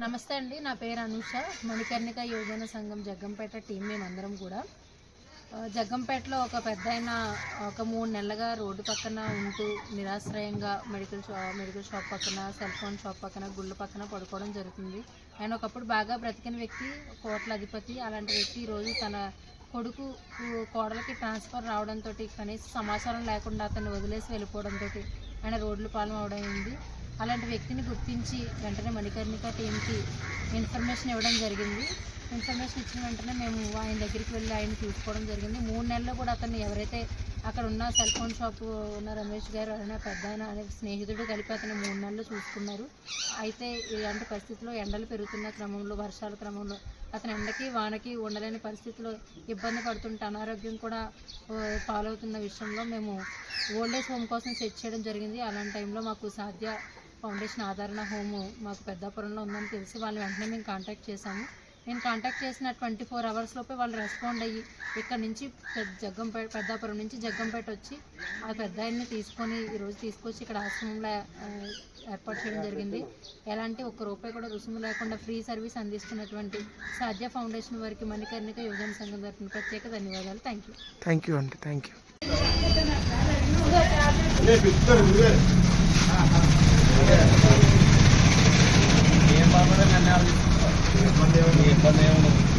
నమస్తే అండి. నా పేరు అనూష. మణికర్ణిక యువజన సంఘం జగ్గంపేట టీం మేమందరం కూడా జగ్గంపేటలో ఒక పెద్దాయన ఒక 3 నెలలుగా రోడ్డు పక్కన ఉంటూ నిరాశ్రయంగా మెడికల్ షాప్ పక్కన, సెల్ ఫోన్ షాప్ పక్కన, గుళ్ళు పక్కన పడుకోవడం జరుగుతుంది. ఆయన ఒకప్పుడు బాగా బ్రతికిన వ్యక్తి, కోట్ల అధిపతి. అలాంటి వ్యక్తి ఈరోజు తన కొడుకు కోడలకి ట్రాన్స్ఫర్ రావడంతో కనీస సమాచారం లేకుండా అతన్ని వదిలేసి వెళ్ళిపోవడంతో ఆయన రోడ్లు పాలన అవడమైంది. అలాంటి వ్యక్తిని గుర్తించి వెంటనే మణికర్ణిక టీంకి ఇన్ఫర్మేషన్ ఇవ్వడం జరిగింది. ఇన్ఫర్మేషన్ ఇచ్చిన వెంటనే మేము ఆయన దగ్గరికి వెళ్ళి ఆయన చూసుకోవడం జరిగింది. 3 నెలల్లో కూడా అతన్ని ఎవరైతే అక్కడ ఉన్న సెల్ ఫోన్ షాపు ఉన్న రమేష్ గారు అనే పెద్ద అనే స్నేహితుడు కలిపి అతను 3 నెలలు చూసుకున్నారు. అయితే ఇలాంటి పరిస్థితుల్లో ఎండలు పెరుగుతున్న క్రమంలో, వర్షాల క్రమంలో అతను ఎండకి వానకి ఉండలేని పరిస్థితిలో ఇబ్బంది పడుతుంటే అనారోగ్యం కూడా పాలవుతున్న విషయంలో మేము ఓల్డేజ్ హోమ్ కోసం సెర్చ్ చేయడం జరిగింది. అలాంటి టైంలో మాకు సాధ్య ఫౌండేషన్ ఆదరణ హోము మాకు పెద్దాపురంలో ఉందని తెలిసి వాళ్ళని వెంటనే మేము కాంటాక్ట్ చేశాము. నేను కాంటాక్ట్ చేసిన 24 hours లోపే వాళ్ళు రెస్పాండ్ అయ్యి ఇక్కడ నుంచి పెద్దాపురం నుంచి జగ్గంపేట వచ్చి ఆ పెద్ద ఆయన్ని తీసుకొని ఈరోజు తీసుకొచ్చి ఇక్కడ ఆశ్రమంలో ఏర్పాటు చేయడం జరిగింది. ఎలాంటి ఒక్క రూపాయి కూడా రుసుము లేకుండా ఫ్రీ సర్వీస్ అందిస్తున్నటువంటి సాధ్య ఫౌండేషన్ వారికి మణికర్ణిక యువజన సంఘం తరఫున ప్రత్యేక ధన్యవాదాలు. థ్యాంక్ యూ అండి. Thank you. ఏం బాగుంటుంది నన్ను ఇబ్బంది ఏముంది